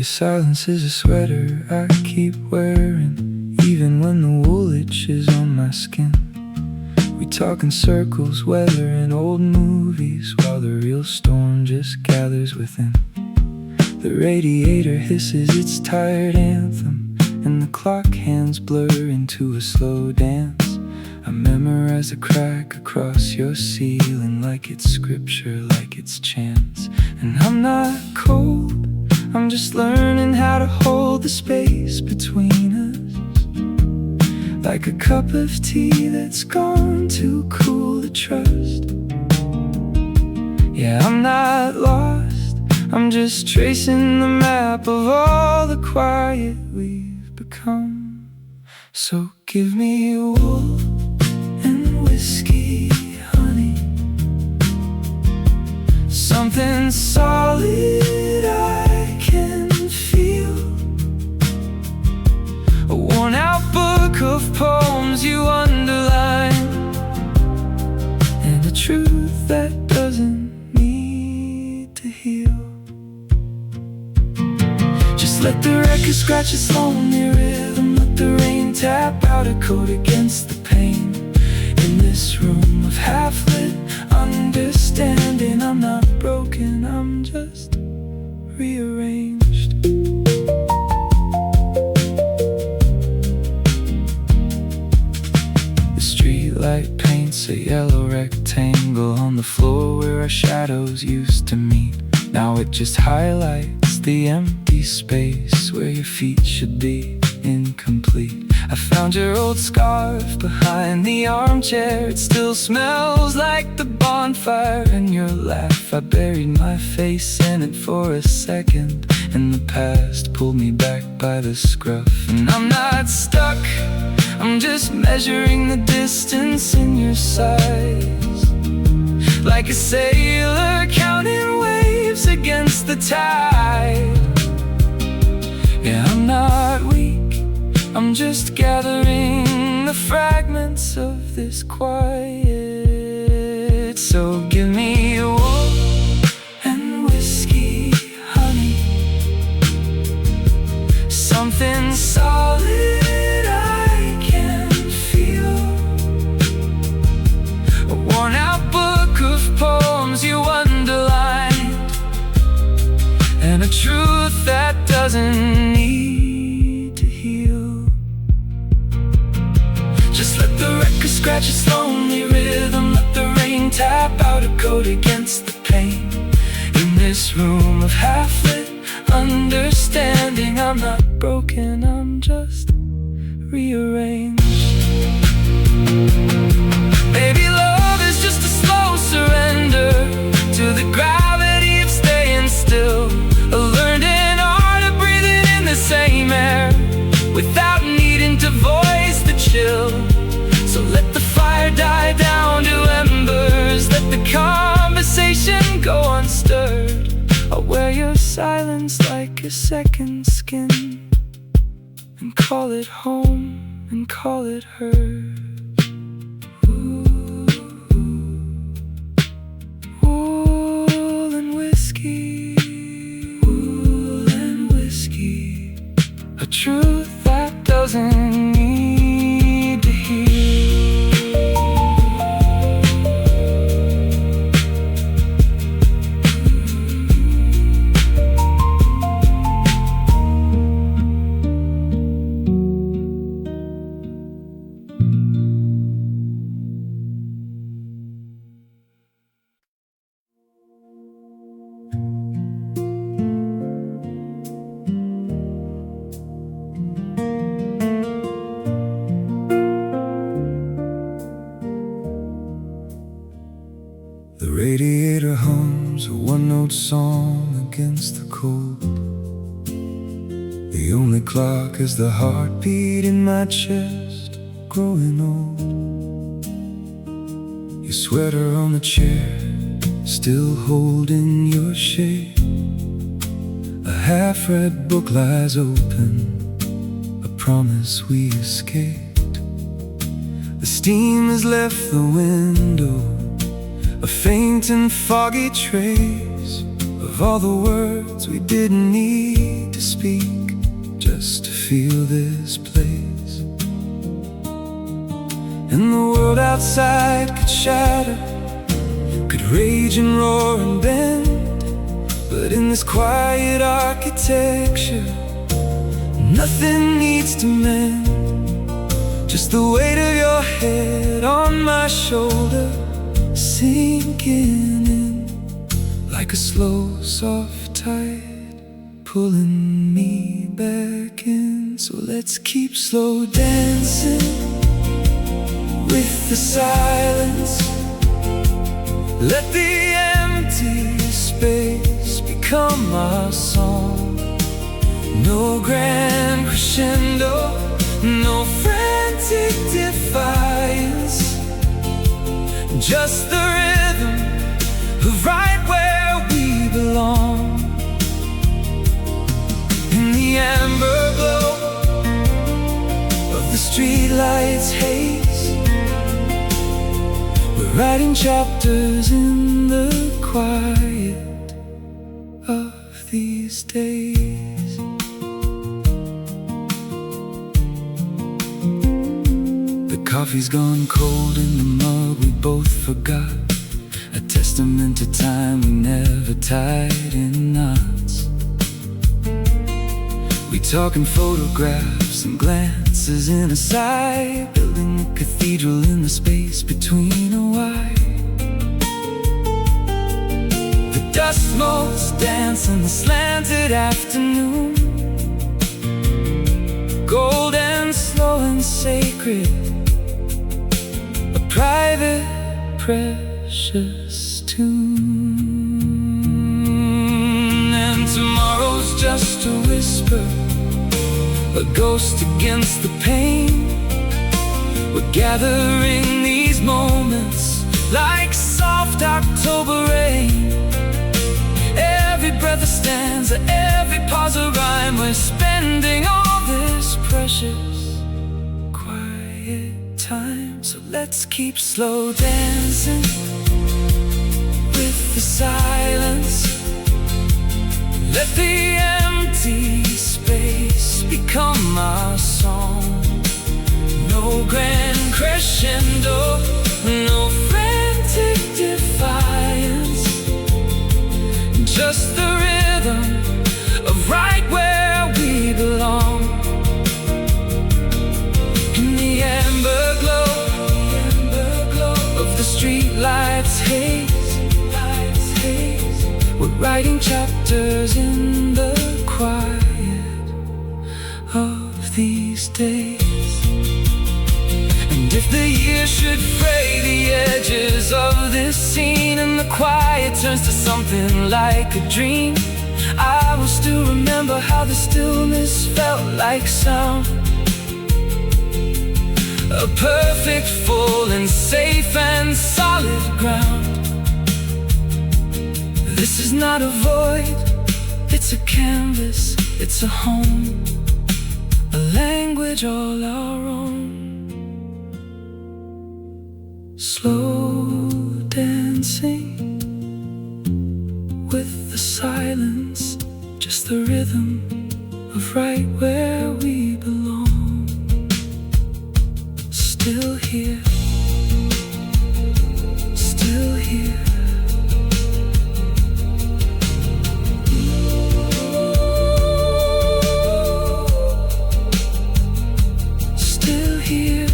silence is a sweater I keep wearing, even when the wool itches on my skin. We talk in circles, weathering old movies, while the real storm just gathers within. The radiator hisses its tired anthem, and the clock hands blur into a slow dance. I memorize the crack across your ceiling, like it's scripture, like it's chants. And I'm not cold, I'm just learning how to hold the space between us, like a cup of tea that's gone too cool to trust. Yeah, I'm not lost, I'm just tracing the map of all the quiet we've become. So give me wool and whiskey, honey, something solid I can feel. A worn out book of poems you underline, and a truth that doesn't need to heal. Just let the record scratch its lonely rhythm, let the rain tap out a coat against the pain. In this room of half-lit understanding, I'm not broken, I'm just rearranged. The streetlight paints a yellow rectangle on the floor where our shadows used to meet. Now it just highlights the empty space where your feet should be incomplete. I found your old scarf behind the armchair. It still smells like the bonfire and your laugh. I buried my face in it for a second, and the past pulled me back by the scruff. And I'm not stuck, I'm just measuring the distance in your size, like a sailor counting waves against the tide. Yeah, I'm not weak, I'm just gathering the fragments of this quiet. So give me a wool and whiskey, honey, something solid I can feel. A worn out book of poems you underlined, and a truth that doesn't need to heal. Just let the record scratch its lonely rhythm, let the rain tap out a coat against the pain. In this room of half-lit understanding, I'm not broken, I'm just rearranged. Baby, love is just a slow surrender to the gravity of staying still, a learned art of breathing in the same air without needing to voice the chill. So let the fire die down to embers, let the conversation go unstirred. I'll wear your silence like a second skin, and call it home and call it hers. Wool and whiskey, wool and whiskey, a truth that doesn't need to heal. The radiator hums a one-note song against the cold. The only clock is the heartbeat in my chest, growing old. Your sweater on the chair, still holding your shape. A half-read book lies open, a promise we escaped. The steam has left the window, a faint and foggy trace of of all the words we didn't need to speak, just to feel this place. And the world outside could shatter, could rage and roar and bend, but in this quiet architecture, nothing needs to mend. Just the weight of your head on my shoulder, sinking in like a slow, soft tide, pulling me back in. So let's keep slow dancing with the silence. Let the empty space become our song. No grand crescendo, no frantic defiance, just the rhythm of right where we belong. In the amber glow of the streetlights haze, we're writing chapters in the quiet of these days. Coffee's gone cold in the mug we both forgot, a testament to time we never tied in knots. We talk in photographs and glances in a sigh, building a cathedral in the space between a wire. The dust motes dance in the slanted afternoon, gold and slow and sacred, private, precious tune. And tomorrow's just a whisper, a ghost against the pain. We're gathering these moments like soft October rain. Every breath a stanza, every pause a rhyme. We're spending all this precious quiet time. So let's keep slow dancing with the silence. Let the empty space become our song. No grand crescendo, no frantic defiance, just the rhythm of right where we belong. In the amber glow of the streetlights haze, we're writing chapters in the quiet of these days. And if the years should fray the edges of this scene, and the quiet turns to something like a dream, I will still remember how the stillness felt like sound. A perfect, full and safe and solid ground. This is not a void, it's a canvas, it's a home, a language all our own. Slow dancing with the silence, just the rhythm of right where we belong. Still here, still here. Still here.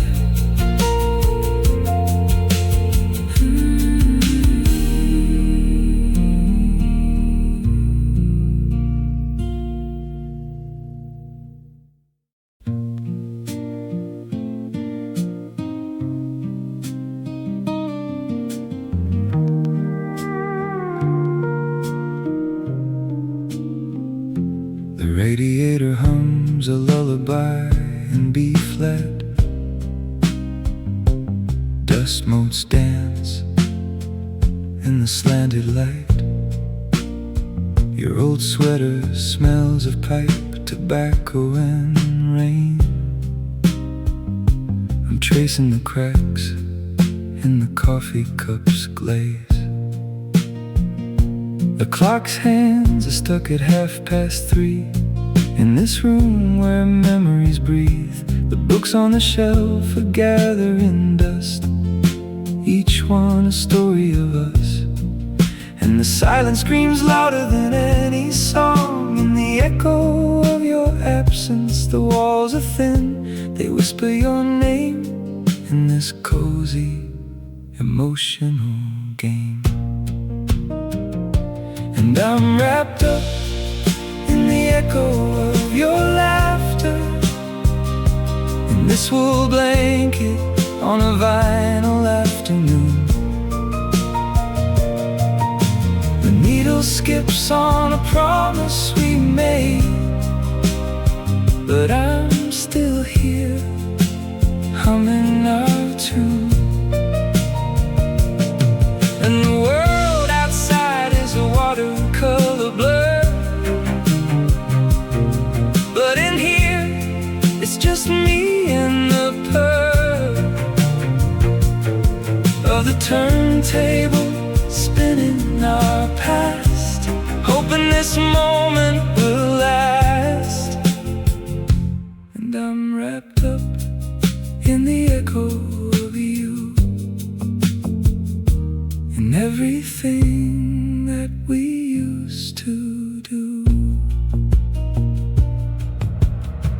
Radiator hums a lullaby in B-flat. Dust motes dance in the slanted light. Your old sweater smells of pipe, tobacco and rain. I'm tracing the cracks in the coffee cup's glaze. The clock's hands are stuck at 3:30. In this room where memories breathe, the books on the shelf are gathering dust, each one a story of us. And the silence screams louder than any song. In the echo of your absence, the walls are thin, they whisper your name in this cozy, emotional game. And I'm wrapped up in the echo of your laughter, in this wool blanket on a vinyl afternoon. The needle skips on a promise we made, but I'm still here, humming our tune. And the world outside is a watercolor blur, but in here, it's just me and the purr of the turntable spinning our past, hoping this moment will last. And I'm wrapped up in the echo of you, in everything that we used to do.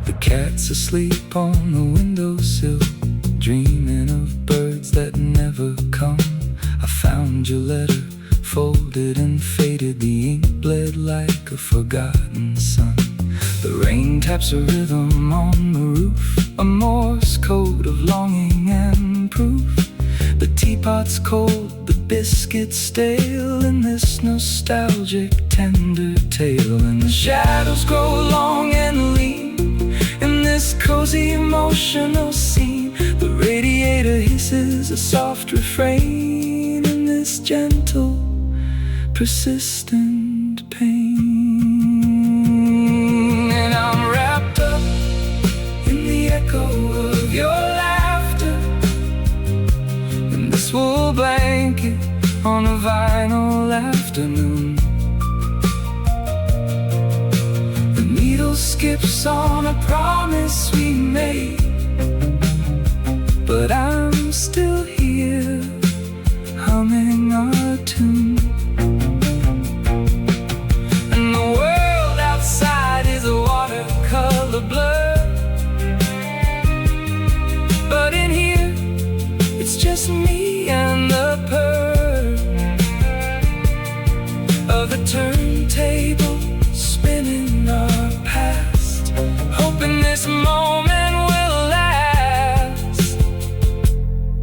The cat's asleep on the windowsill, dreaming of birds that never come. I found your letter, folded and faded, the ink bled like a forgotten sun. The rain taps a rhythm on the roof, a Morse code of longing and proof. The teapot's cold, the biscuits stale, in this nostalgic tender tale. And the shadows grow long and lean in this cozy emotional scene. The radiator hisses a soft refrain in this gentle, persistent pain. And I'm wrapped up in the echo of your laughter, in this wool blanket on a vinyl afternoon. The needle skips on a promise we made, but I'm still here, humming our tune. And the world outside is a watercolor blur, but in here, it's just me and the purr of the turntable spinning our past, hoping this moment will last.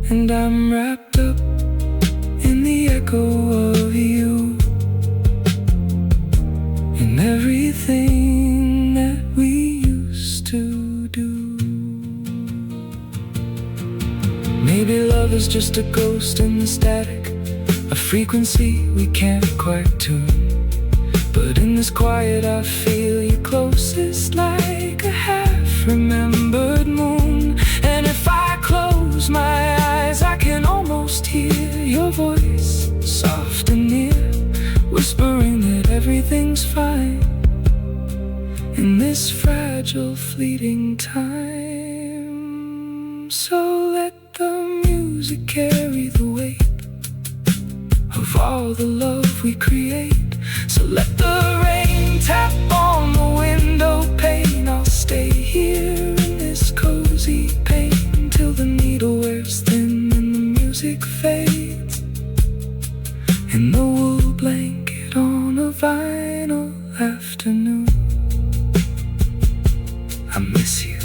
And I'm wrapped up in the echo of you, in everything that we used to do. Maybe love is just a ghost in the static, a frequency we can't quite tune. But in this quiet I feel you closest, like a half-remembered moon. And if I close my eyes, I can almost hear your voice, soft and near, whispering that everything's fine in this fragile, fleeting time. So let the music carry the weight of all the love we create. So let the rain tap on the window pane. I'll stay here in this cozy pain till the needle wears thin and the music fades, in the wool blanket on a vinyl afternoon. I miss you.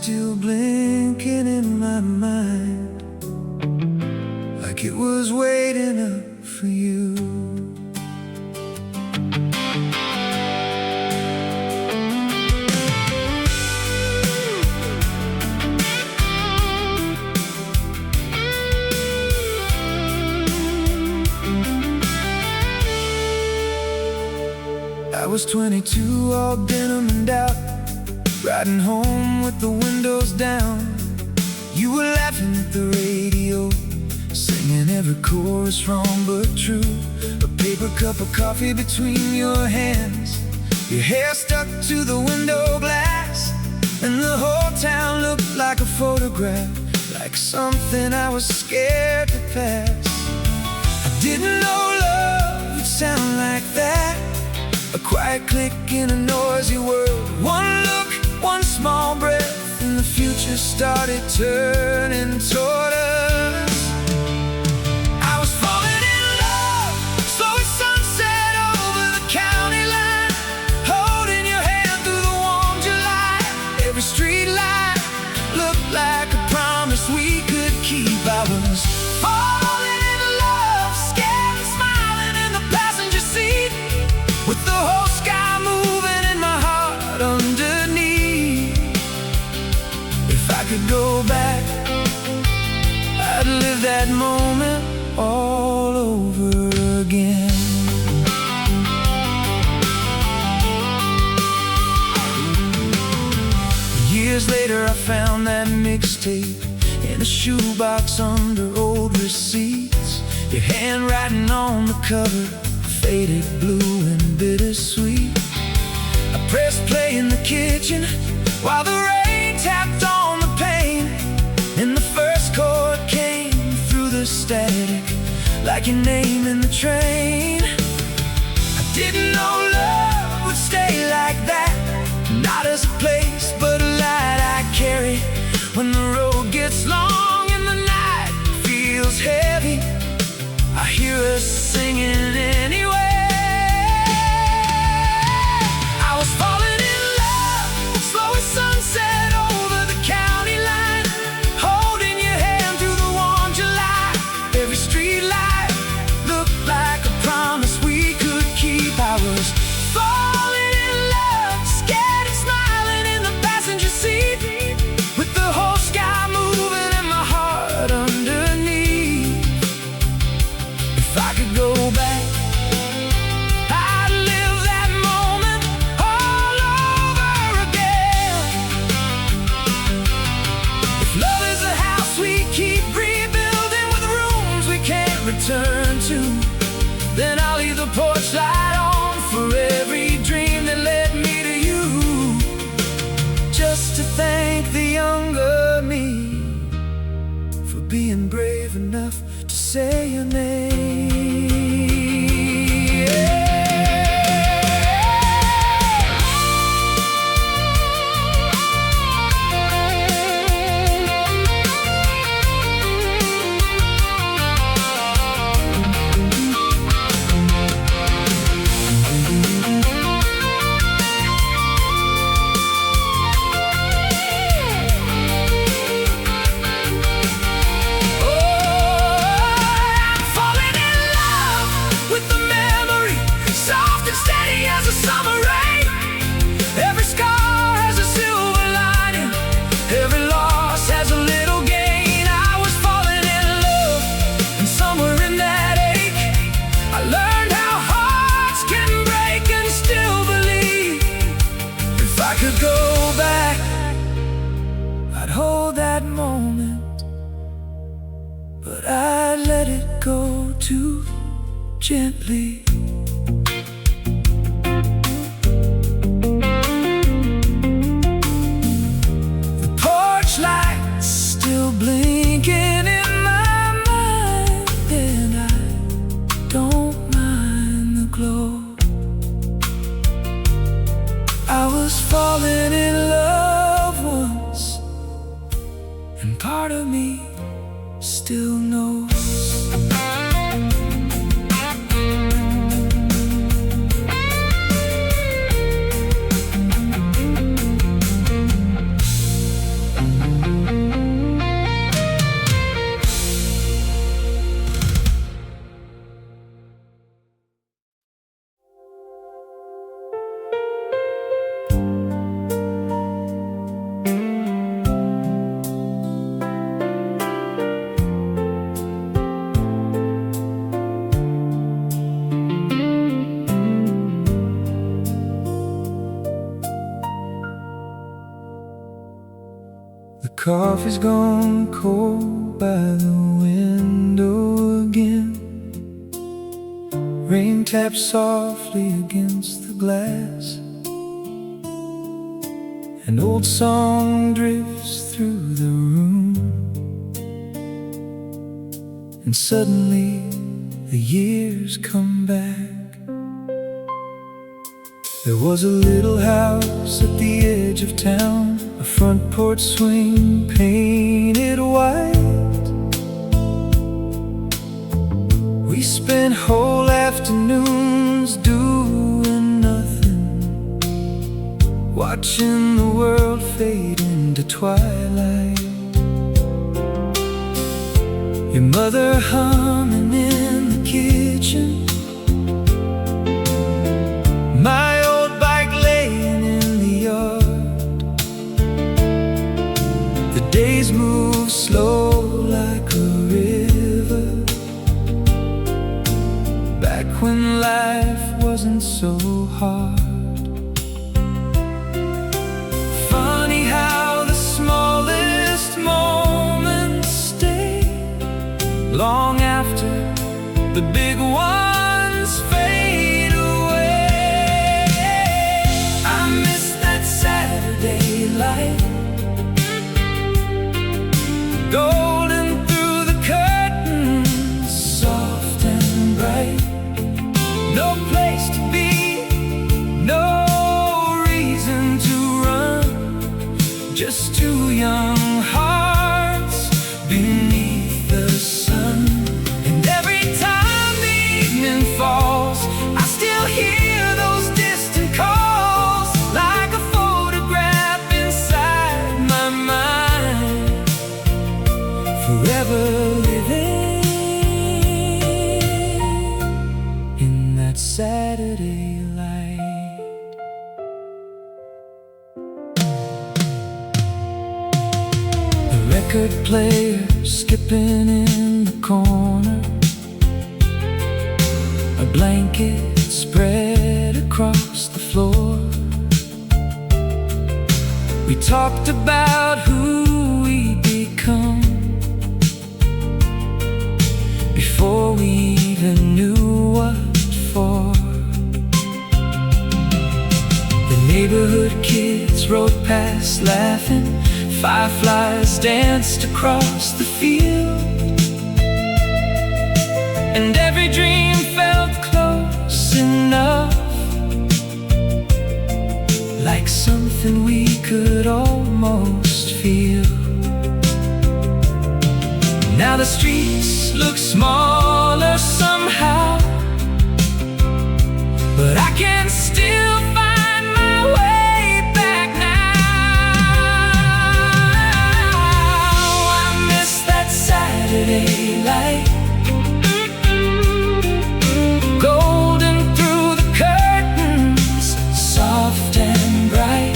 still blinking in my mind, like it was waiting up for you. I was 22, all denim out, riding home with the windows down. You were laughing at the radio, singing every chorus wrong but true. A paper cup of coffee between your hands, your hair stuck to the window glass, and the whole town looked like a photograph, like something I was scared to pass. I didn't know love would sound like that, a quiet click in a noisy world. One look, one small breath, and the future started turning toward us. I was falling in love, slow as sunset over the county line, holding your hand through the warm July. Every street light looked like a promise we could keep. I was falling in love, scared and smiling in the passenger seat, with the whole sky moving and my heart underneath. If I could go back, I'd live that moment all over again. Years later I found that mixtape in a shoebox under old receipts. Your handwriting on the cover, faded blue and bittersweet. I pressed play in the kitchen while the rain tapped on the pane, and the first chord came through the static, like your name in the train. I didn't know love would stay like that, not as a place but a light I carry. When the road gets long and the night feels heavy, I hear us singing anyway. I was falling in love, slow as sunset over the county line, holding your hand through the warm July. Every street light looked like a promise we could keep. I was falling in love, scared and smiling in the passenger seat, with the whole sky moving and my heart underneath. If I could go back, I'd live that moment all over again. If love is a house we keep rebuilding with rooms we can't return to, then I'll leave the porch light on for every dream that led me to you, just to thank the younger me for being brave enough to say your name. But I let it go too gently. The porch lights still blinking in my mind, and I don't mind the glow. I was falling in love once, and part of me still knows. coffee's gone cold by the window again. Rain taps softly against the glass. An old song drifts through the room, and suddenly the years come back. There was a little house at the edge of town, a front porch swing painted white. We spent whole afternoons doing nothing, watching the world fade into twilight. Your mother humming in the kitchen, my old bike laying in the yard. The days move slow like a river, back when life wasn't so hard. Funny how the smallest moments stay long after the big ones fade away. I miss that Saturday light, golden through the curtains, soft and bright. No place to be, no reason to run, just two young hearts beneath the sun. And every time the evening falls, I still hear those distant calls, like a photograph inside my mind, forever living in that Saturday light. The record player skipping in the corner, a blanket spread across the floor. We talked about who we'd become before we even knew what for. The neighborhood kids rode past laughing, fireflies danced across the field, and every dream felt close enough, like something we could almost feel. Now the streets look smaller somehow, but I can still find my way back now. I miss that Saturday light, golden through the curtains, soft and bright.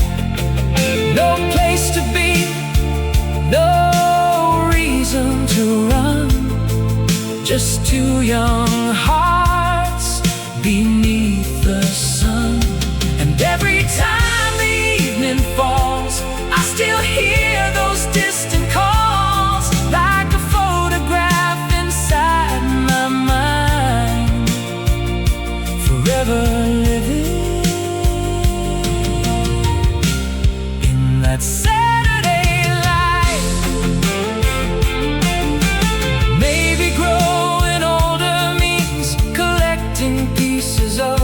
No place to be, no reason to run, just two young hearts beneath the sun. And every time the evening falls, I still hear those distant calls, like a photograph inside my mind, forever living in that Saturday light. Maybe growing older means collecting pieces of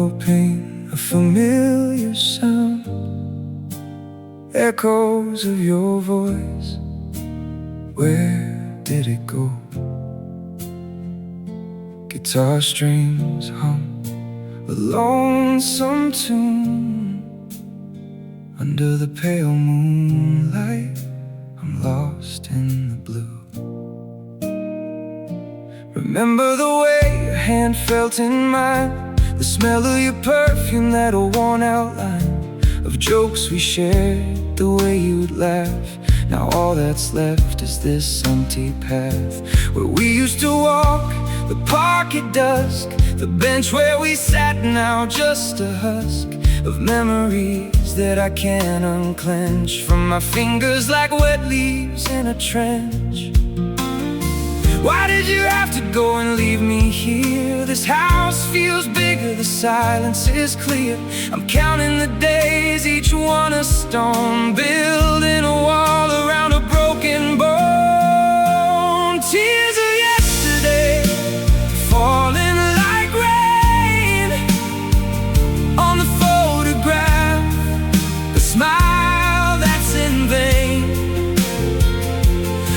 your pain, a familiar sound, echoes of your voice. Where did it go? Guitar strings hum a lonesome tune. Under the pale moonlight, I'm lost in the blue. Remember the way your hand felt in mine, the smell of your perfume, that old worn outline of jokes we shared, the way you'd laugh. Now all that's left is this empty path where we used to walk, the park at dusk, the bench where we sat, now just a husk of memories that I can't unclench from my fingers like wet leaves in a trench. Why did you have to go and leave me here? This house feels bigger, the silence is clear. I'm counting the days, each one a stone, building a wall around a broken bone. Tears of yesterday falling like rain on the photograph, the smile that's in vain.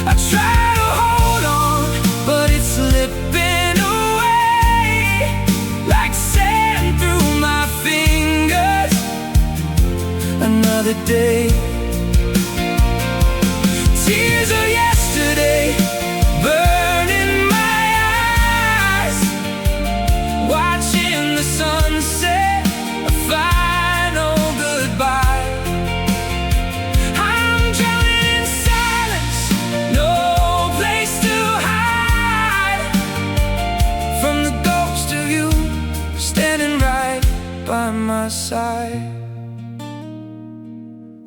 I try to hold on, but it's slipping away like sand through my fingers. Another day, tears of yesterday burning my eyes, watching the sunset, a final goodbye. I'm drowning in silence, no place to hide from the ghost of you standing right by my side.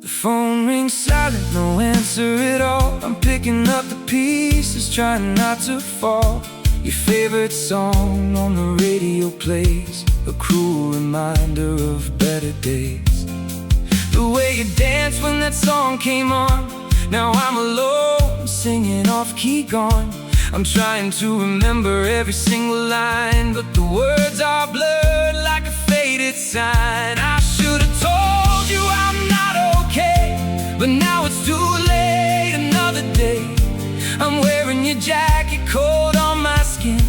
The phone rings silent, no answer at all. I'm picking up the pieces, trying not to fall. Your favorite song on the radio plays, a cruel reminder of better days. The way you danced when that song came on, now I'm alone, singing off-key gone. I'm trying to remember every single line, but the words are blurred like a faded sign. I should have told you I'm not okay, but now it's too late. Another day, I'm wearing your jacket, cold on my skin,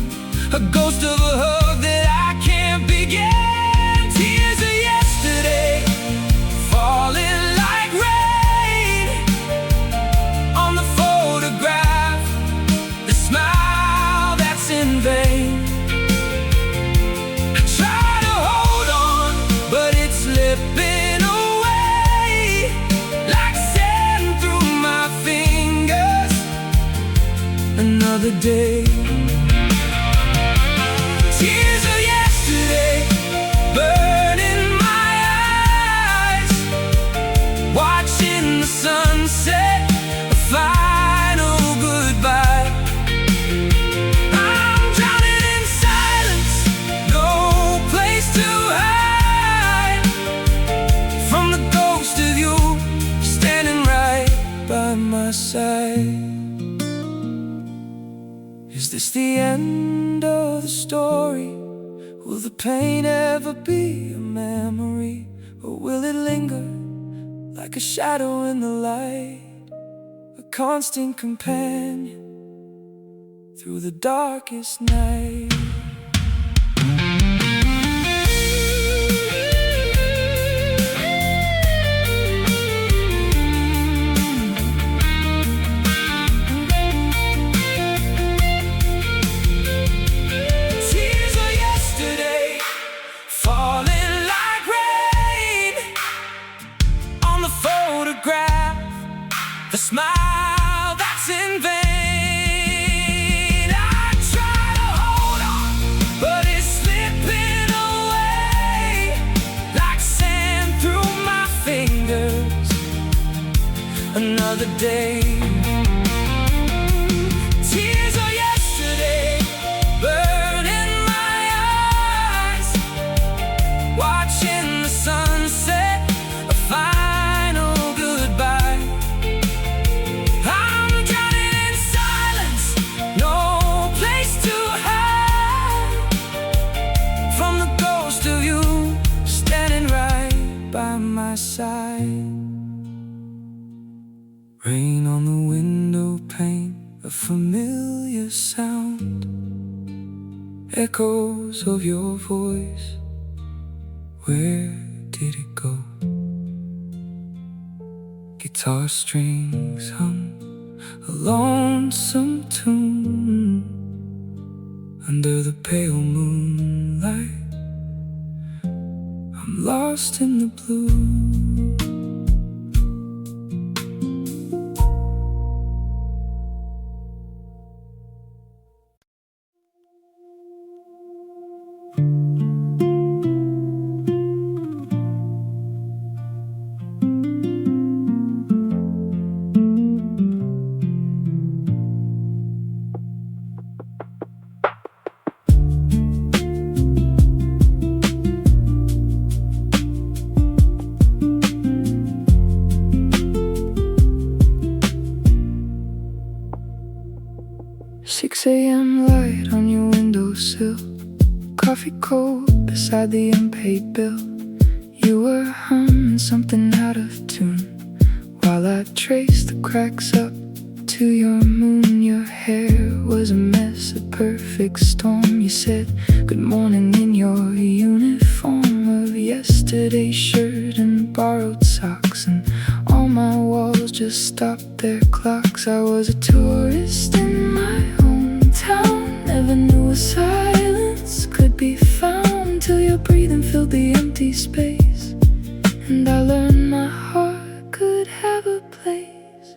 a ghost of a hug that I can't begin. Tears of yesterday falling like rain on the photograph, the smile that's in vain. I try to hold on, but it's slipping away like sand through my fingers. Another day, tears of yesterday burning my eyes, watching the sunset, a final goodbye. I'm drowning in silence, no place to hide from the ghost of you standing right by my side. Is this the end of the story? Will the pain ever be a memory? Or will it linger like a shadow in the light, a constant companion through the darkest night? Tears of yesterday falling like rain on the photograph, the smile that's in vain. I try to hold on, but it's slipping away like sand through my fingers. Another day, tears of yesterday burning my eyes, watching the sunset, a final goodbye. I'm drowning in silence, no place to hide from the ghost of you my side. Rain on the window pane, a familiar sound. Echoes of your voice, where did it go? Guitar strings hum a lonesome tune under the pale moonlight. I'm lost in the blue. 6 a.m. light on your windowsill, coffee cold beside the unpaid bill. You were humming something out of tune while I traced the cracks up to your moon. Your hair was a mess, a perfect storm. You said good morning in your uniform of yesterday's shirt and borrowed socks, and all my walls just stopped their clocks. I was a tourist in my hometown, never knew a silence could be found till your breathing filled the empty space, and I learned my heart could have a place.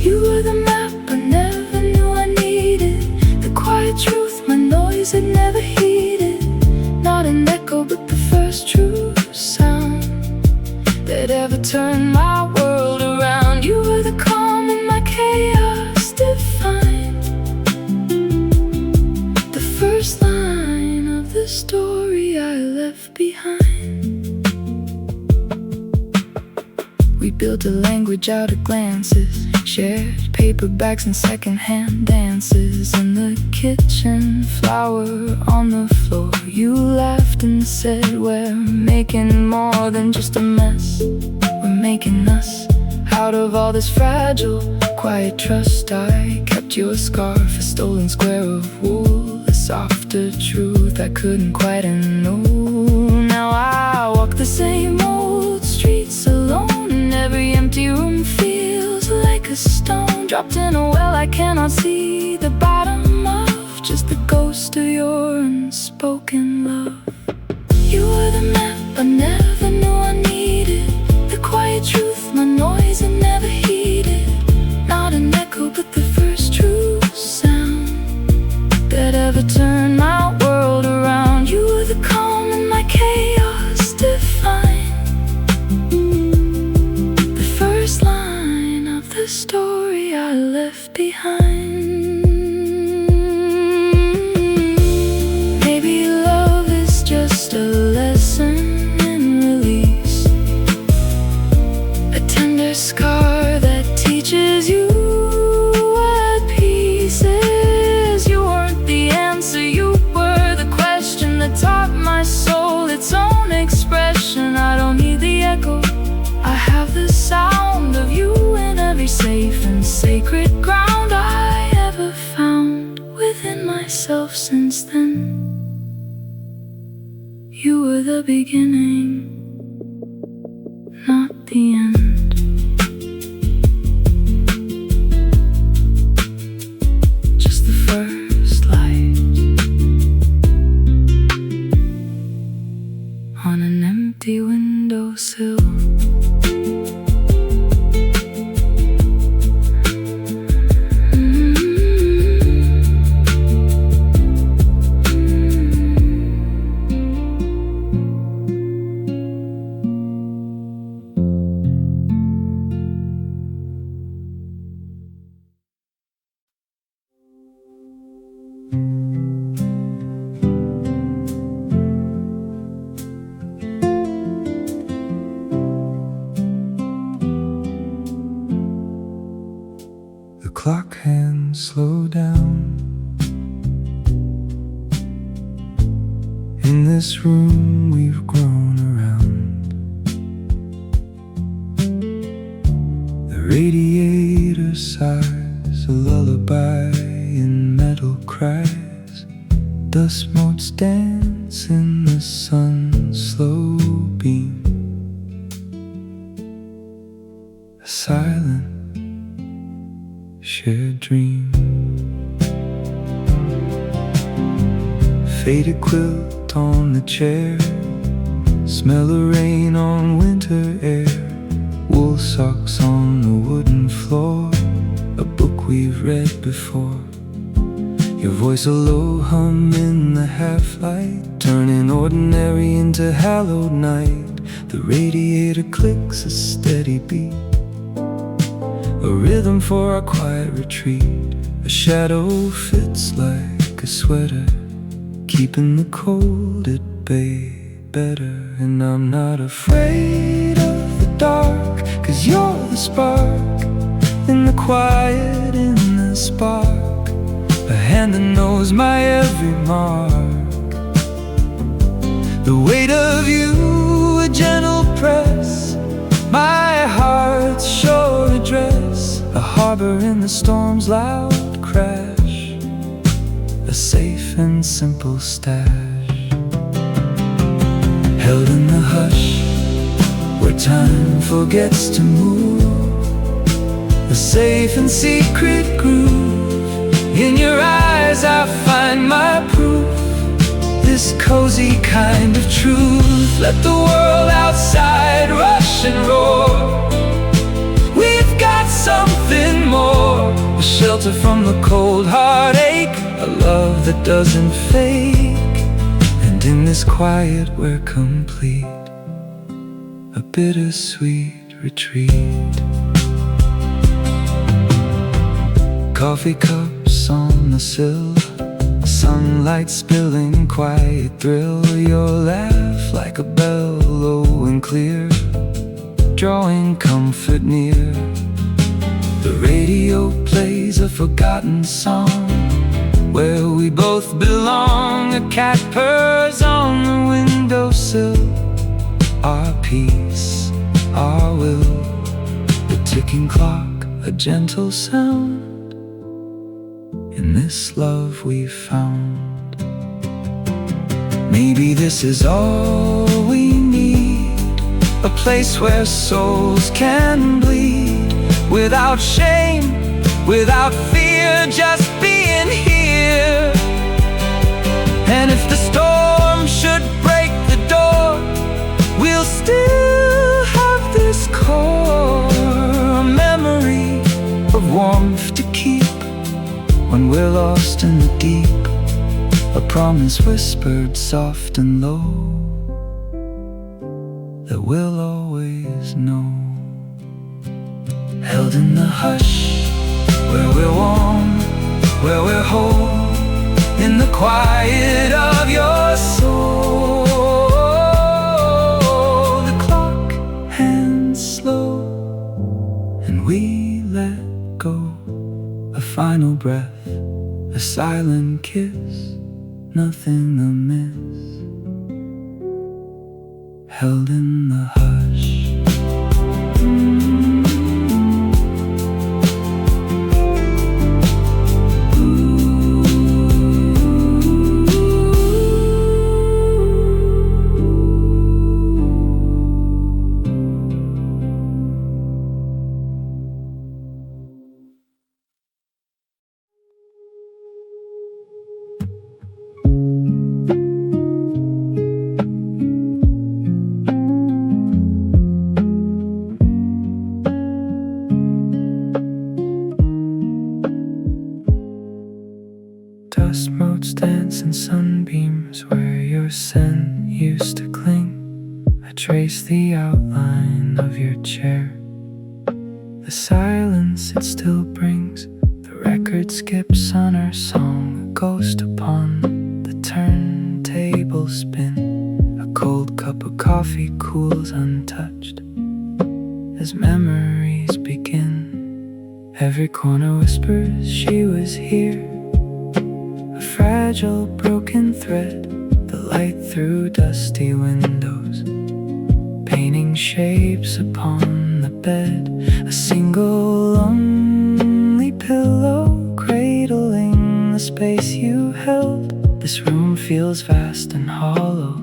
You were the map I never knew I needed, the quiet truth my noise had never heeded. Not an echo but the first true sound that ever turned my world around. You were the calm in my chaos defined, the first line of the story I left behind. We built a language out of glances, shared paperbacks and secondhand dances. In the kitchen, flour on the floor, you laughed and said, we're making more than just a mess. We're making us out of all this fragile, quiet trust. I kept your scarf, a stolen square of wool, a softer truth I couldn't quite unknow. Now I walk the same old streets alone, and every empty room feels like a stone dropped in a well I cannot see the bottom of, just the ghost of your unspoken love. You were the map I never knew I needed, the quiet truth my noise had never heeded. Not an echo but the first true sound that ever turned my world around. You were the calm in my chaos defined, the first line of the story I left behind. Maybe love is just a lesson in release, a tender scar that teaches you what peace is. You weren't the answer, you were the question that taught my soul its own expression. I don't need the echo, I have the sound of you in every safe and sacred ground I ever found within myself. Since then, you were the beginning, not the end. Just the first light on an empty windowsill. The clock hands slow down. In this room we've grown around. Dust motes dance in the sun's slow beam. A silent shared dream. Faded quilt on the chair, smell of rain on winter air. Wool socks on the wooden floor, a book we've read before. Your voice a low hum in the half-light, turning ordinary into hallowed night. The radiator clicks a steady beat, a rhythm for our quiet retreat. A shadow fits like a sweater, keeping the cold at bay better. And I'm not afraid of the dark, 'cause you're the spark in the quiet, in the spark. A hand that knows my every mark. The weight of you, a gentle press, my heart's sure address. A harbor in the storm's loud crash, a safe and simple stash. Held in the hush, where time forgets to move. A safe and secret groove. In your eyes I find my proof, this cozy kind of truth. Let the world outside rush and roar. We've got something more, a shelter from the cold heartache, a love that doesn't fake. And in this quiet we're complete, a bittersweet retreat. Coffee cups on the sill, sunlight spilling, quiet thrill. Your laugh like a bell, low and clear, drawing comfort near. The radio plays a forgotten song, where we both belong. A cat purrs on the windowsill, our peace, our will. The ticking clock, a gentle sound, in this love we've found. Maybe this is all we need, a place where souls can bleed, without shame, without fear, just being here. And if the storm should break the door, we'll still have this core, a memory of warmth to keep when we're lost in the deep, a promise whispered soft and low, that we'll always know. Held in the hush, where we're warm, where we're whole, in the quiet of your soul. The clock hands slow, and we let go. A final breath, a silent kiss, nothing amiss. Held in the hush. Dust motes dance in sunbeams, where your scent used to cling. I trace the outline of your chair, the silence it still brings. The record skips on our song, a ghost upon the turntable spin. A cold cup of coffee cools untouched as memories begin. Every corner whispers she was here, a fragile broken thread, the light through dusty windows, painting shapes upon the bed. A single lonely pillow cradling the space you held, the This room feels vast and hollow,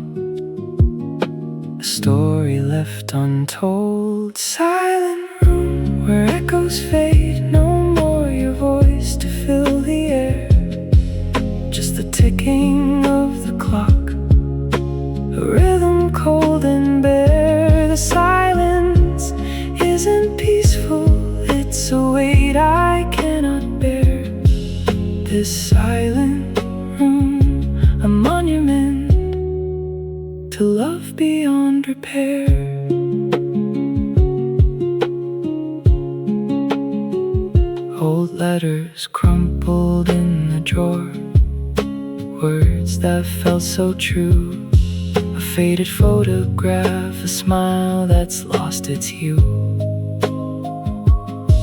a story left untold. Silent room where echoes fade, no more your voice to fill the air. Just the ticking of the clock, a rhythm cold and bare. The silence isn't peaceful, it's a weight I cannot bear. This silent room, a monument to love beyond repair. Old letters crumpled in the drawer, words that felt so true. A faded photograph, a smile that's lost its hue.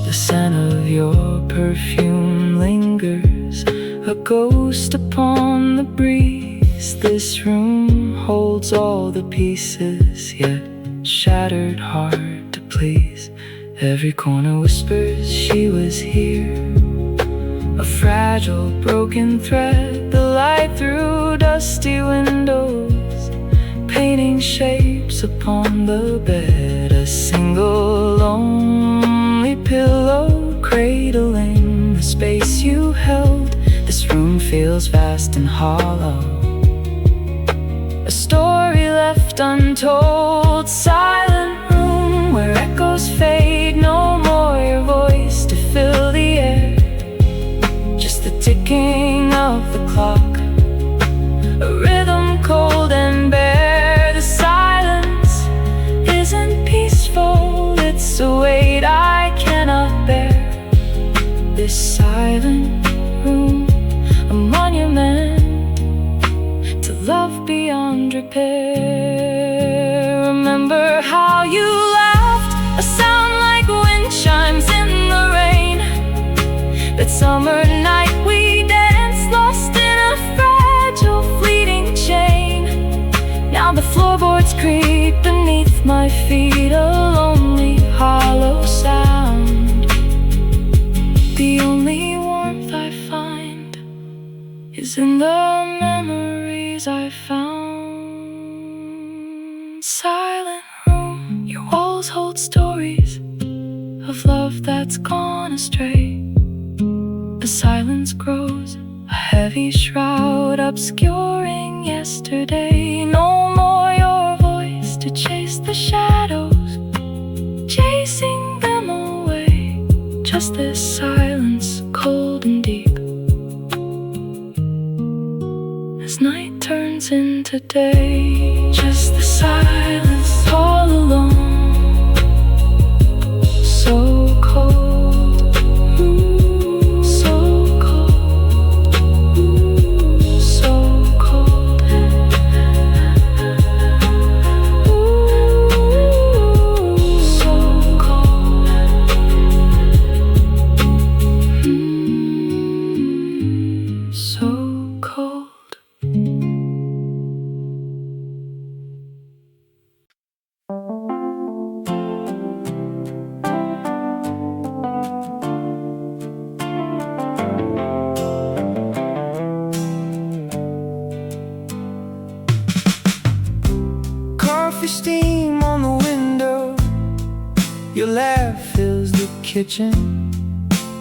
The scent of your perfume lingers, a ghost upon the breeze. This room holds all the pieces, yet shattered, hard to please. Every corner whispers she was here, a fragile broken thread, the light through dusty windows, painting shapes upon the bed. A single lonely pillow cradling the space you held. This room feels vast and hollow, a story left untold. Silent room where echoes fade, no more your voice to fill the air. Just the ticking of the clock, a rhythm cold and bare. The silence isn't peaceful, it's a weight I cannot bear. This silent room, a monument to love beyond repair. Remember how you laughed, a sound like wind chimes in the rain. That summer night we danced, lost in a fragile fleeting chain. Now the floorboards creak beneath my feet, a lonely hollow sound. The only warmth I find is in the memories I found. Silent room, your walls hold stories of love that's gone astray. The silence grows, a heavy shroud obscuring yesterday. No more your voice to chase the shadows, chasing them away. Just this silence, cold and deep, as night turns into day. Just the silence, all alone, so cold, so cold, so cold, so cold, so cold. Coffee steam on the window, your laugh fills the kitchen.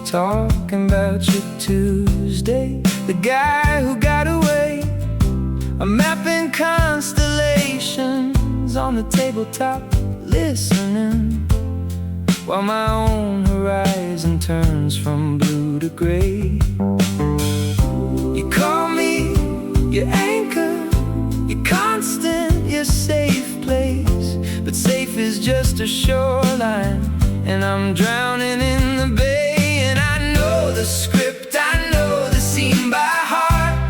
Talking about your Tuesday, the guy who got away. I'm mapping constellations on the tabletop, listening, while my own horizon turns from blue to gray. You call me your anchor, your constant, your safe place. But safe is just a shoreline, and I'm drowning in the bay. And I know the script, I know the scene by heart.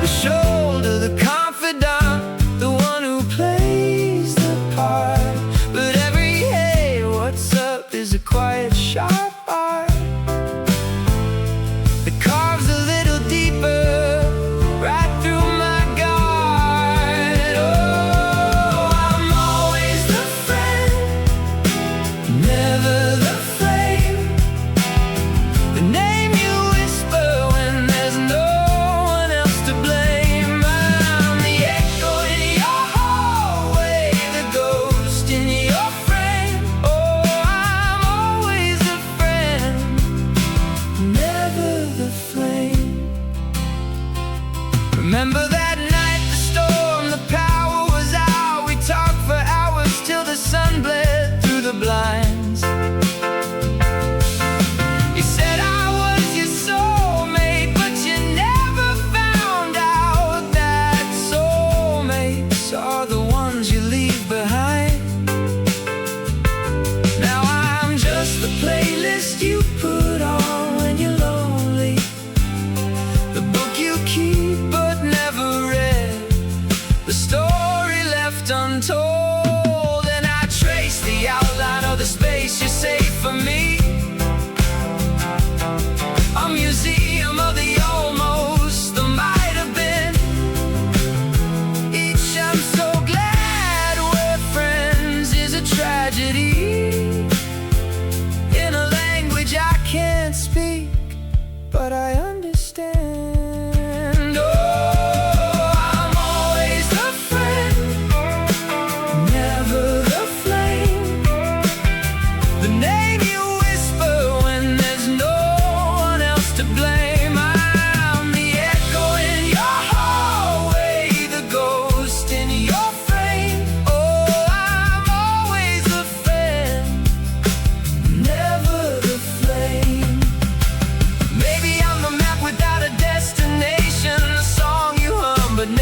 The shoulder, the confidant, the one who plays the part. But every hey, what's up is a quiet, sharp art that carves a little deeper right through my guard. Oh, I'm always the friend,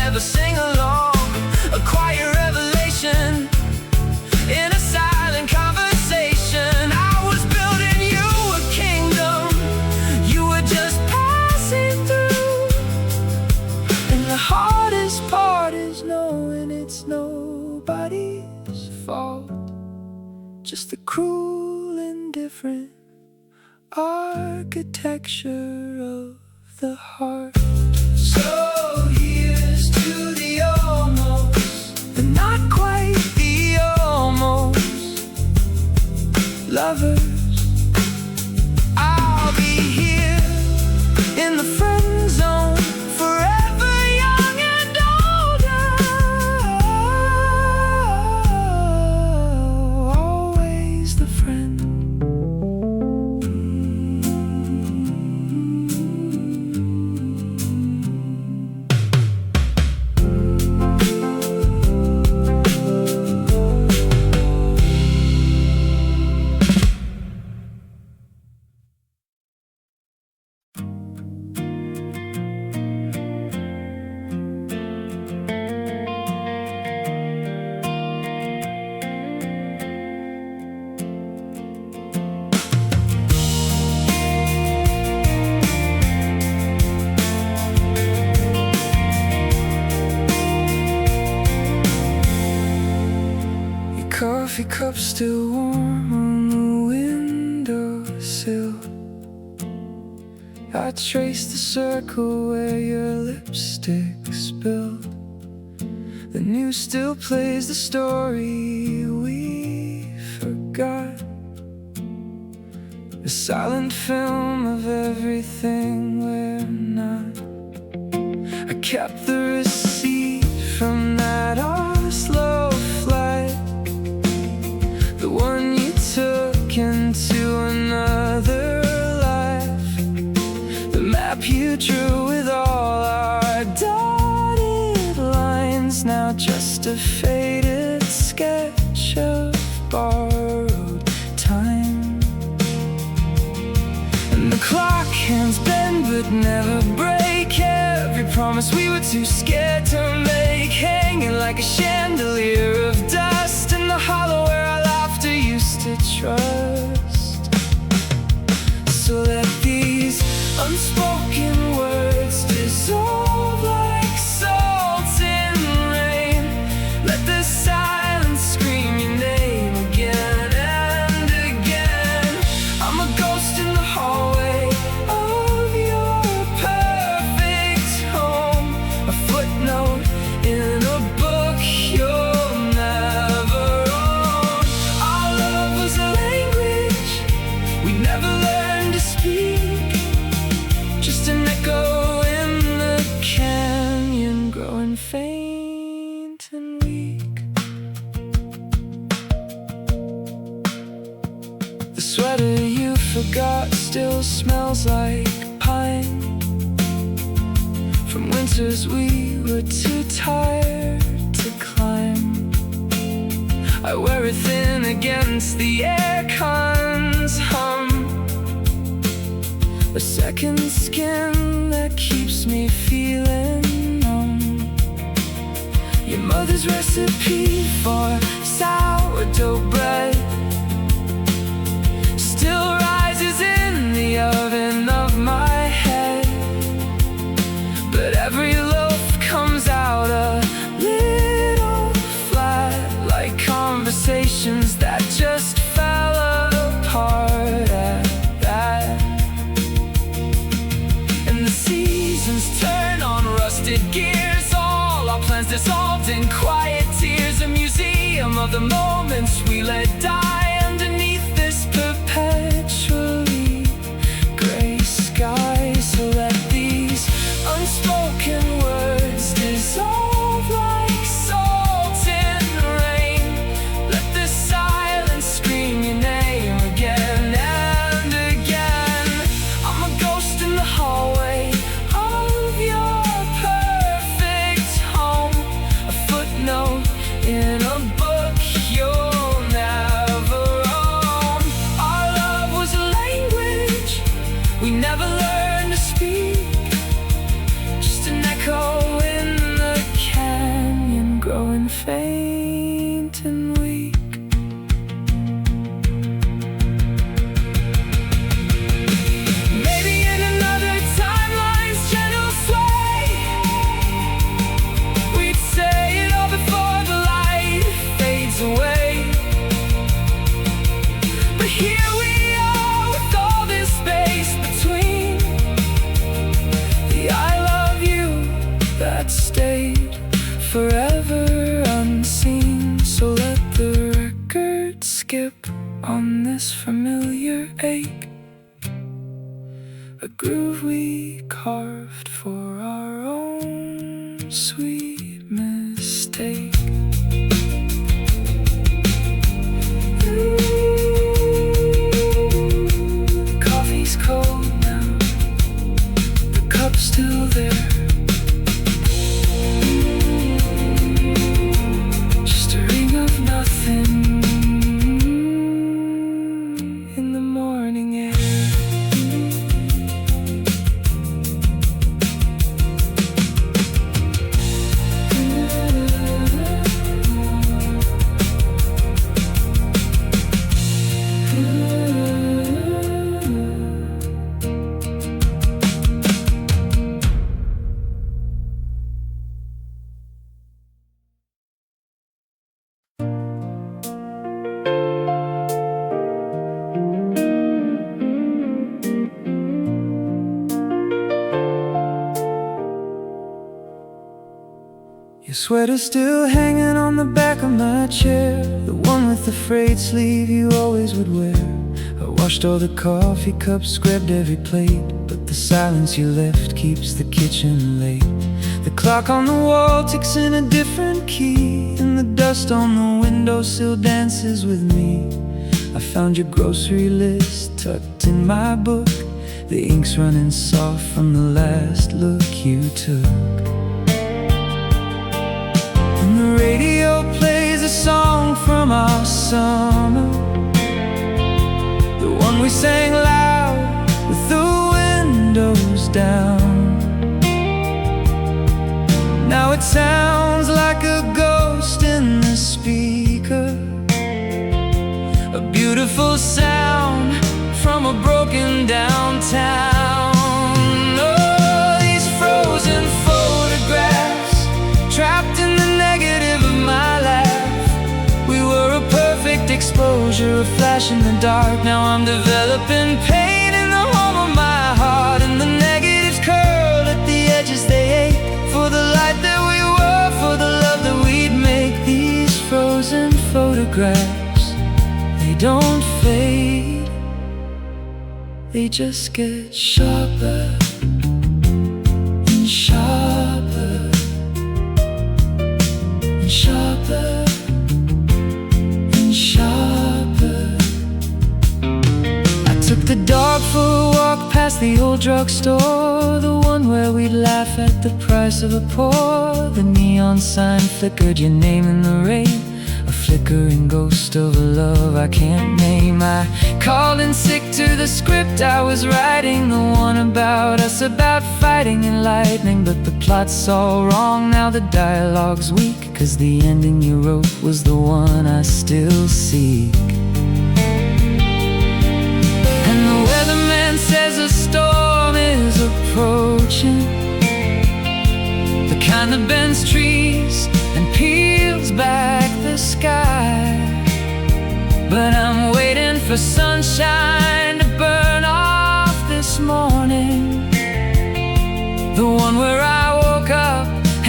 never sing along. A quiet revelation in a silent conversation. I was building you a kingdom, you were just passing through. And the hardest part is knowing it's nobody's fault, just the cruel, indifferent architecture of the heart. So here's to the almost, the not quite, the almost lovers. I'll be here in the friend zone, forever young and older, always the friend. Coffee cup still warm on the windowsill. I trace the circle where your lipstick spilled. The news still plays the story we forgot, a silent film of everything we're not. I kept the receipt from that Oslo flight, the one you took into another life, the map you drew with all our dotted lines, now just a faded sketch of borrowed time. And the clock hands bend but never break, every promise we were too scared to make, hanging like a chandelier of dust in the hollow where our laughter used to trust. So let these unspoken words dissolve like salt in rain. Let the silence scream your name again and again. I'm a ghost in the hallway of your perfect home, a footnote in a book you'll never own. Our love was a language we never learned to speak, just an echo in the canyon, growing faint and weak. The sweater you forgot still smells like pine, from winters we were too tired to climb. I wear it thin against the aircon's hum, a second skin that keeps me feeling numb. Your mother's recipe for sourdough bread still rises in the oven of my head, but every loaf comes out a little flat, like conversations that just fell apart at that. And the seasons turn on rusted gears, all our plans dissolved in quiet tears, a museum of the moments we let die underneath this perpetually gray sky. So let these unspoken words dissolve like salt in rain. Let the silence scream your name again and again. I'm a ghost in the hallway of your perfect home, a footnote in a book you'll never sweater's still hanging on the back of my chair, the one with the frayed sleeve you always would wear. I washed all the coffee cups, scrubbed every plate, but the silence you left keeps the kitchen late. The clock on the wall ticks in a different key, and the dust on the windowsill dances with me. I found your grocery list tucked in my book, the ink's running soft from the last look you took. And the radio plays a song from our summer, the one we sang loud with the windows down. Now it sounds like a ghost in the speaker, a beautiful sound from a broken downtown. Oh, these frozen photographs, trapped in the negative of my life. We were a perfect exposure, a flash in the dark. Now I'm developing pain in the home of my heart, and the negatives curl at the edges, they ache for the light that we were, for the love that we'd make. These frozen photographs, they don't fade, they just get sharper and sharper and sharper and sharper. I took the dog for a walk past the old drugstore, the one where we'd laugh at the price of a pour. The neon sign flickered your name in the rain, a flickering ghost of a love I can't name. I called in sick to the script I was writing, the one about us, about fighting and lightning. But the plot's all wrong now, the dialogue's weak, 'cause the ending you wrote was the one I still seek. And the weatherman says a storm is approaching, the kind that bends trees and peels back the sky. But I'm waiting for sunshine to burn off this morning, the one where I woke up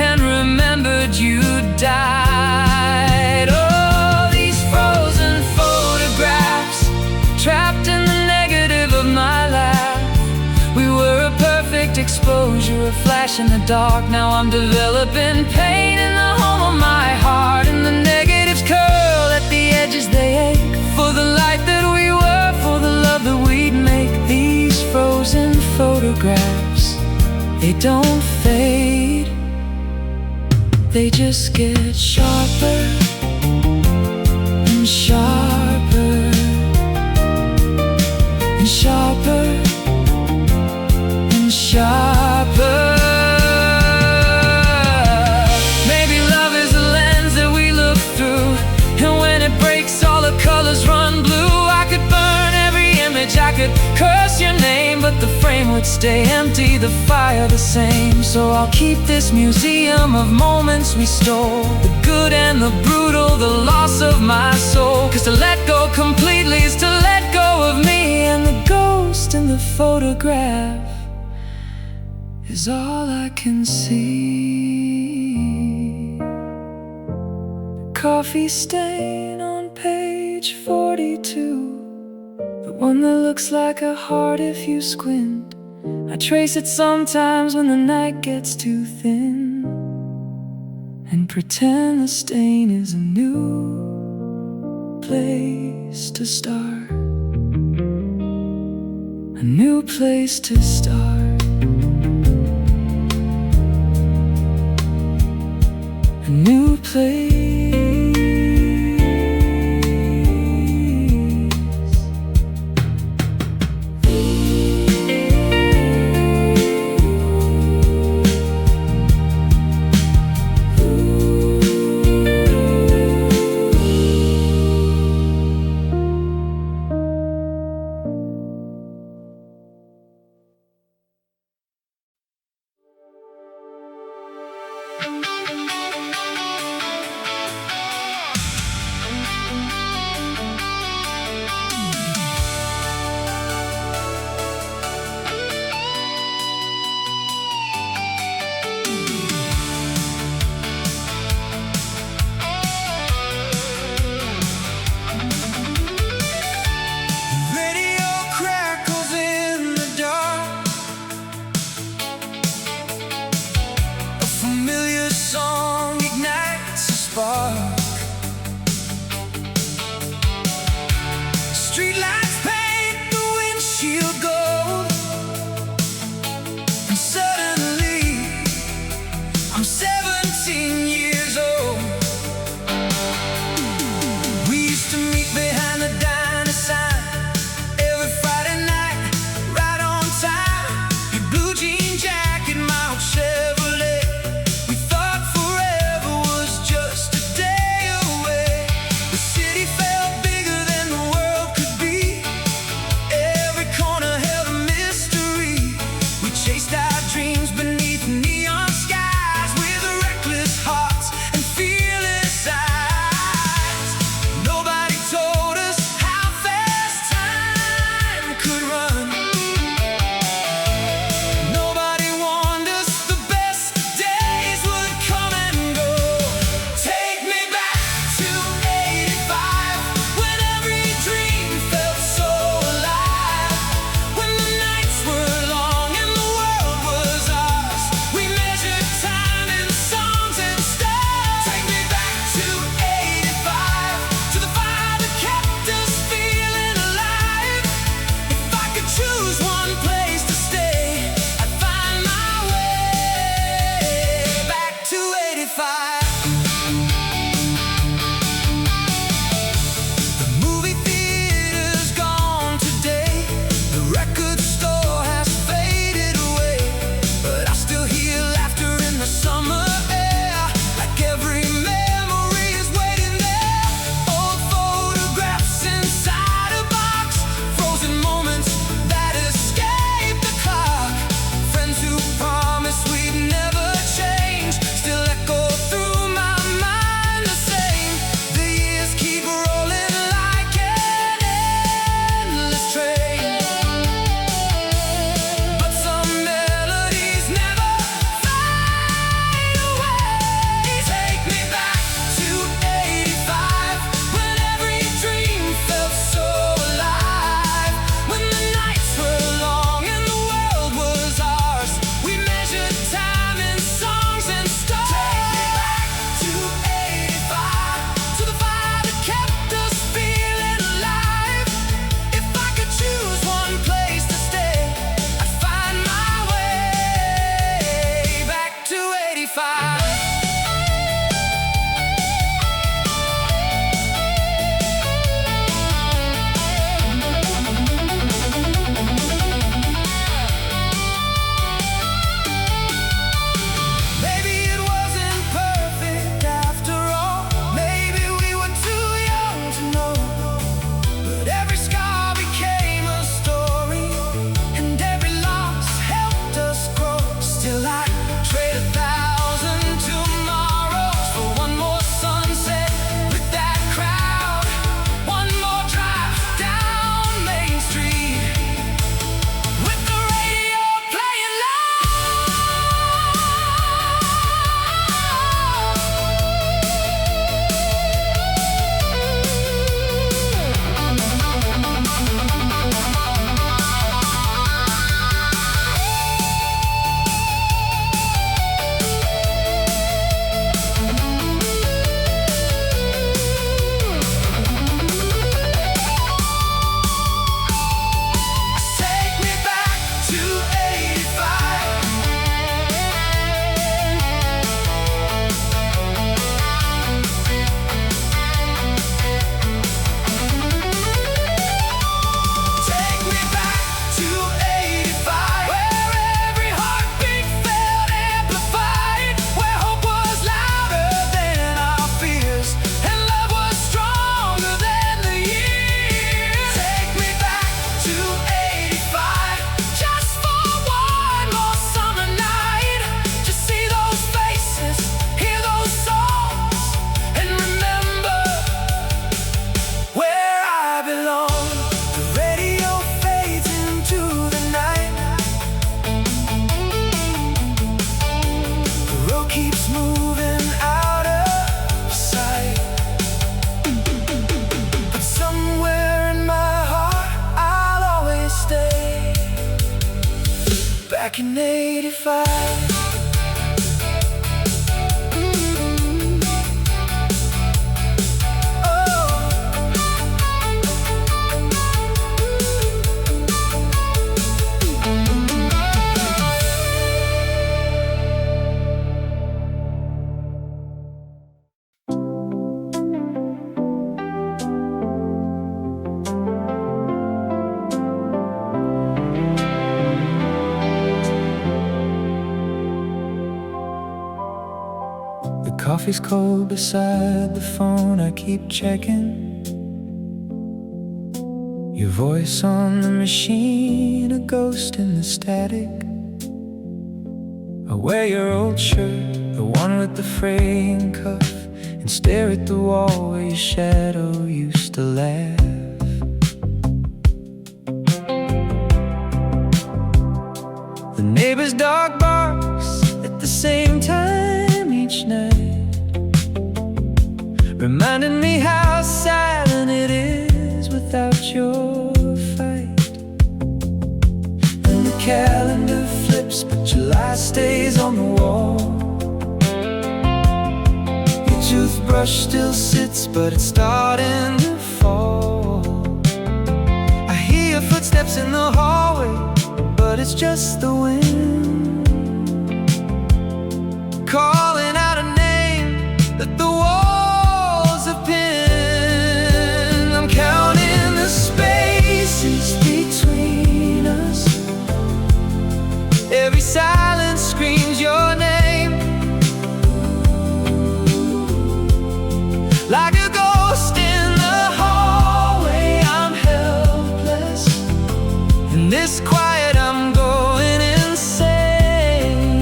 and remembered you died. Oh, these frozen photographs, trapped in the negative of my life. We were a perfect exposure, a flash in the dark. Now I'm developing pain in the home of my heart, and the negatives curl at the edges, they ache for the light that we were, for the love that we'd make. These frozen photographs, they don't fade, they just get sharper and sharper and sharper and sharper. Maybe love is a lens that we look through, and when it breaks all the colors run blue. I could burn every image, I could curse your name, but the frame would stay empty, the fire the same. So I'll keep this museum of moments we stole, the good and the brutal, the loss of my soul. 'Cause to let go completely is to let go of me, and the ghost in the photograph is all I can see. Coffee stain on page 42, the one that looks like a heart if you squint. I trace it sometimes when the night gets too thin, and pretend the stain is a new place to start, a new place to start, a new place. back in '85. Coffee's cold beside the phone, I keep checking. Your voice on the machine, a ghost in the static. I wear your old shirt, the one with the fraying cuff, and stare at the wall where your shadow used to laugh. The neighbor's dog barks at the same time each night, reminding me how silent it is without your fight. And the calendar flips, but July stays on the wall. Your toothbrush still sits, but it's starting to fall. I hear your footsteps in the hallway, but it's just the wind calling out a name that the walls have pinned. I'm counting the spaces between us. Every silence screams your name, like a ghost in the hallway. I'm helpless in this quiet, I'm going insane.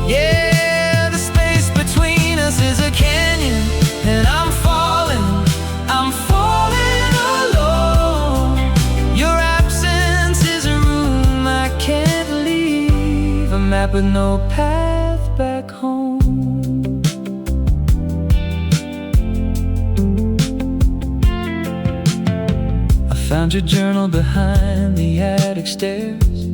Yeah, the space between us is a canyon, and I'm falling alone. Your absence is a room I can't leave, a map with no path back home. Found your journal behind the attic stairs.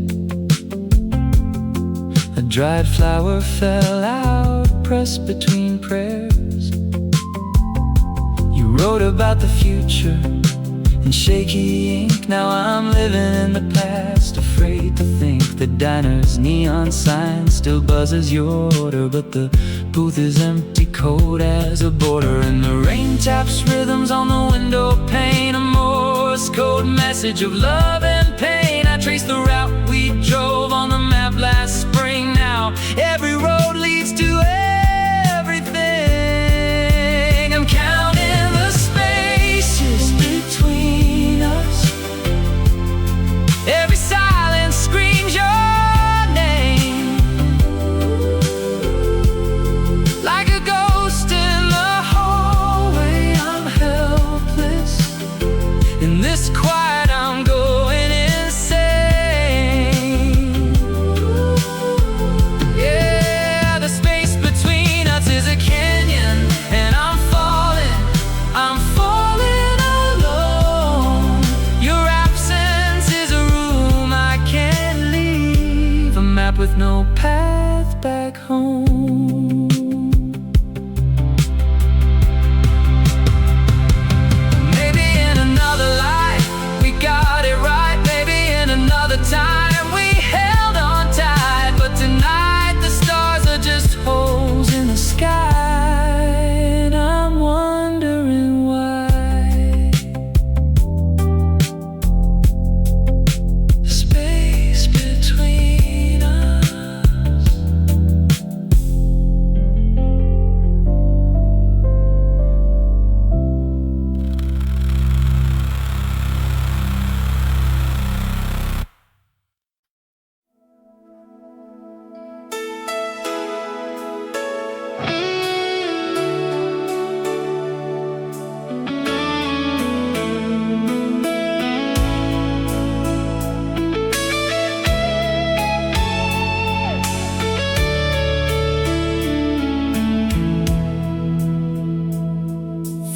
A dried flower fell out, pressed between prayers. You wrote about the future in shaky ink. Now I'm living in the past, afraid to think the diner's neon sign still buzzes your order, but the booth is empty, cold as a border. And the rain taps rhythms on the window pane, a Morse code message of love and pain. I trace the route we drove on the map last spring. Now every road leads to everything. I'm counting the spaces between us. Every silence screams your name, like a ghost in the hallway. I'm helpless in this quiet, I'm going insane. Yeah, the space between us is a canyon, and I'm falling alone. Your absence is a room I can't leave, a map with no path back home. Maybe in another life we got it right. Maybe in another time we held on tight. But tonight the stars are just holes in the sky, and I'm wondering why. The space between us.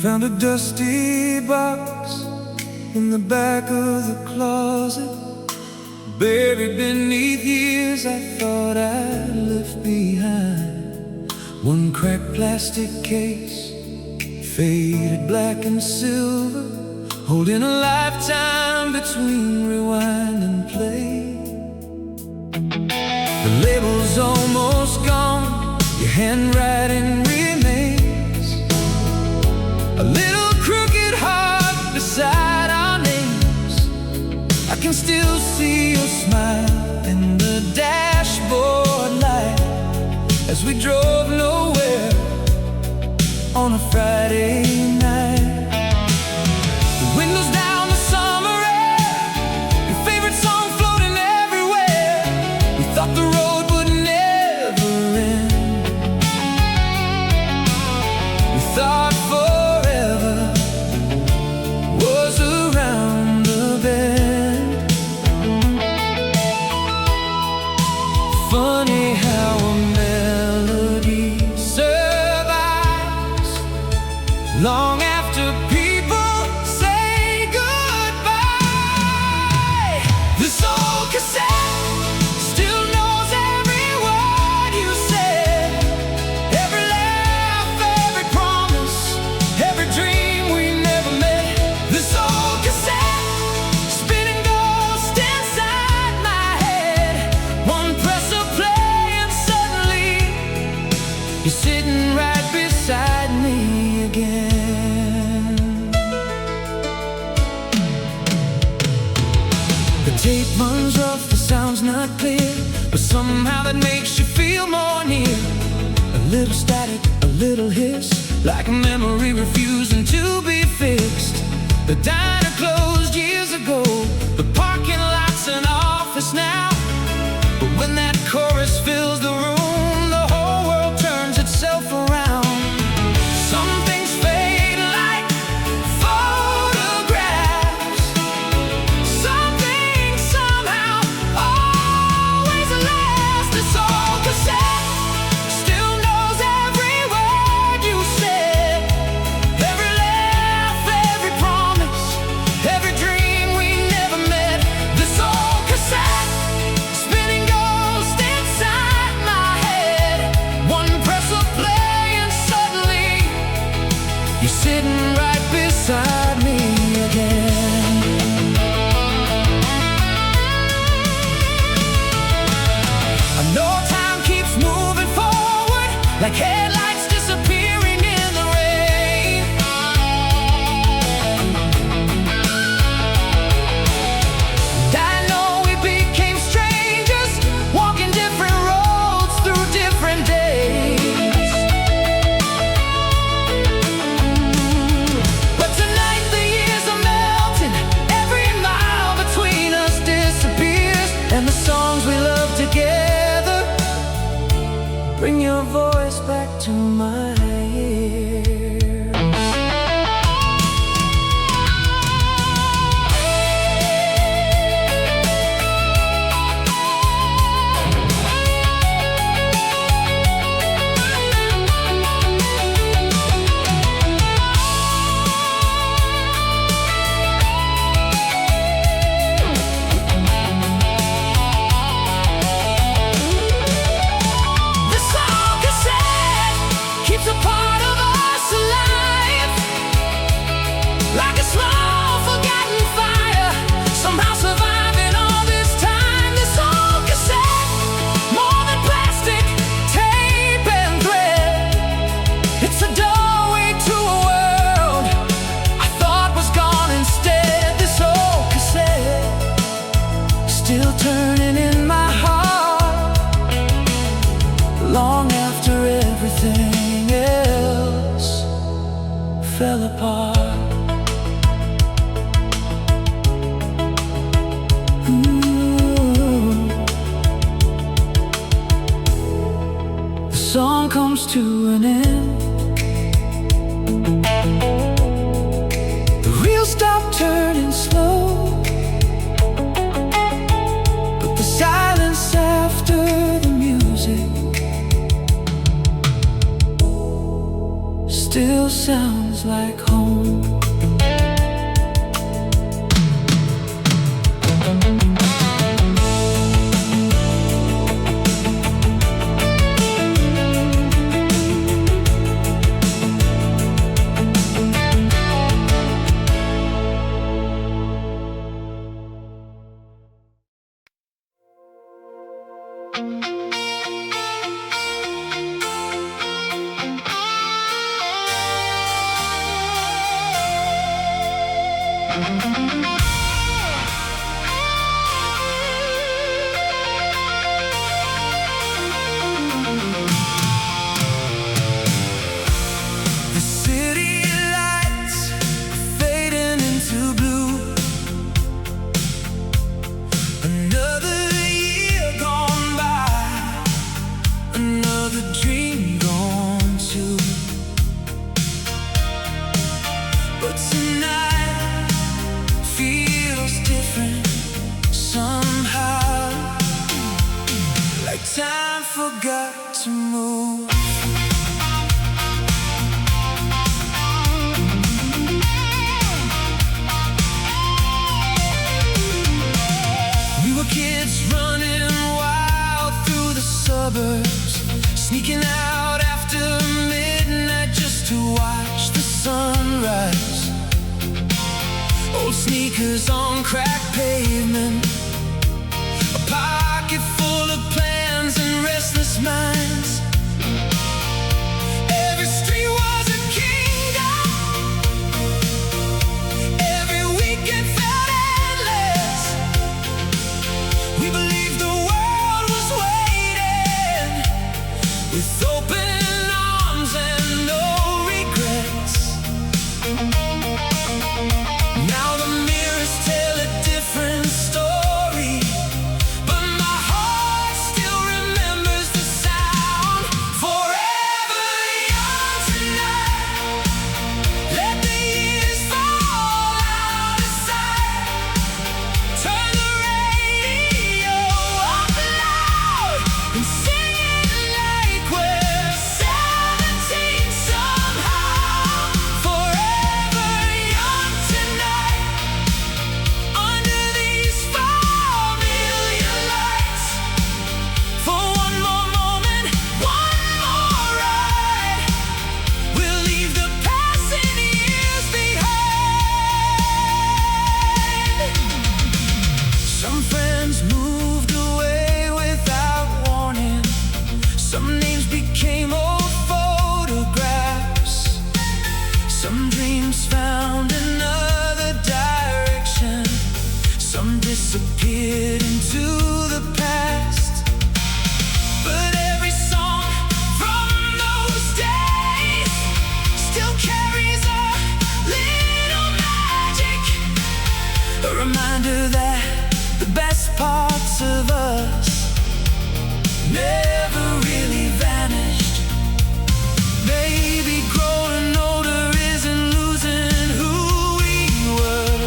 Found a dusty box in the back of the closet, Buried beneath years I thought I'd left behind. One cracked plastic case, faded black and silver, holding a lifetime between rewind and play. The label's almost gone, your handwriting remains. A little crooked heart beside our names. I can still see your smile in the dashboard light as we drove nowhere on a Friday night. The windows down, the summer air, your favorite song floating everywhere. We thought the road would never end. We thought forever was around the bend. Funny how a melody survives long after people say goodbye. This old cassette still knows every word you said, every laugh, every promise, every dream we never met. This old cassette spinning ghost inside my head. One press of play and suddenly you're sitting right beside me again. The tape runs rough, the sound's not clear, but somehow that makes you feel more near. A little static, a little hiss, like a memory refusing to be fixed. The diner closed years ago, the parking lot's an office now. But when that chorus fills the room, the whole world turns itself around. Some things fade like photographs. Some things somehow always last. This old cassette still knows every word you said, every laugh, every promise, every dream we never met. This old cassette spinning ghost inside my head. One press of play and suddenly you're sitting right beside me again. I know time keeps moving forward like headlights disappearing in the rain. And I know we became strangers, walking different roads through different days. But tonight the years are melting, every mile between us disappears, and the songs we love together bring your voice back to my ears. This old cassette keeps a part of us alive, like a slow forgotten fire, somehow surviving all this time. This old cassette, more than plastic, tape and thread. It's a doorway to a world I thought was gone instead. This old cassette still turning in my heart long after everything else fell apart. Ooh. The song comes to an end. The wheels stop turning slow, but the silence after the music still sounds like home. The city lights are fading into blue. Another year gone by, another dream gone too. But tonight feels different somehow, like time forgot to move. We were kids running wild through the suburbs, sneaking out after midnight just to watch the sunrise. Old sneakers on cracked pavement, a pocket full of plans and restless minds. Every street was a kingdom, every weekend felt endless. We believed the world was waiting, with open arms and no regrets. Now the mirrors tell a different story, but my heart still remembers the sound. Forever young tonight, let the years fall out of sight. Turn the radio up loud and sing it like we're 17 somehow. Forever young tonight, under these familiar lights. For one more moment, one more ride, we'll leave the passing years behind. Some friends moved away without warning. Some names became old photographs. Some dreams found another direction. Some disappeared into the past. But every song from those days still carries a little magic, a reminder that the best parts of us never really vanished. Maybe growing older isn't losing who we were.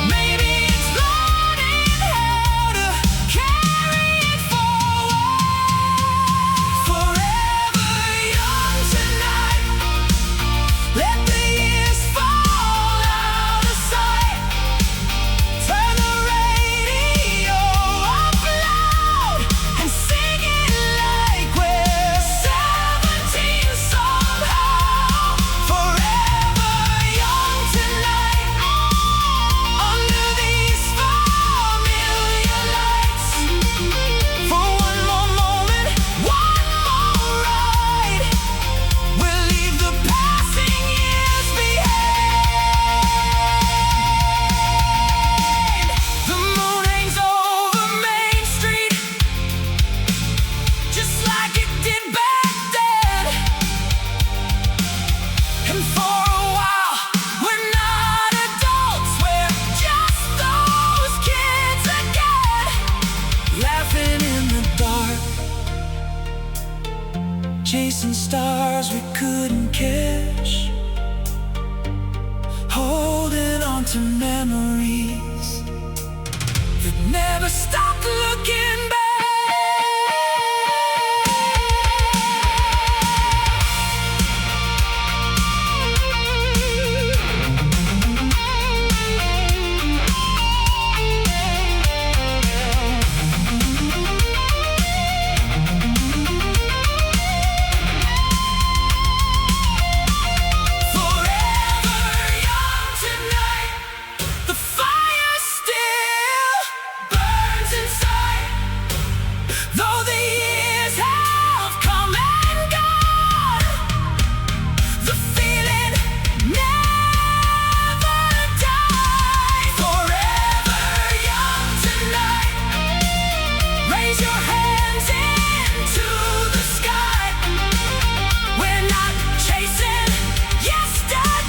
Maybe it's learning how to carry it forward. Forever young tonight, let the years fall out of sight. Turn the radio up loud and sing it like we're 17 somehow. Forever young tonight, under these familiar lights. For one more moment, one more ride, we'll leave the passing years behind. The moon hangs over Main Street, just like it did back then. And for a while, we're not adults, we're just those kids again, laughing in the dark, chasing stars we couldn't catch, holding on to memories that never stopped looking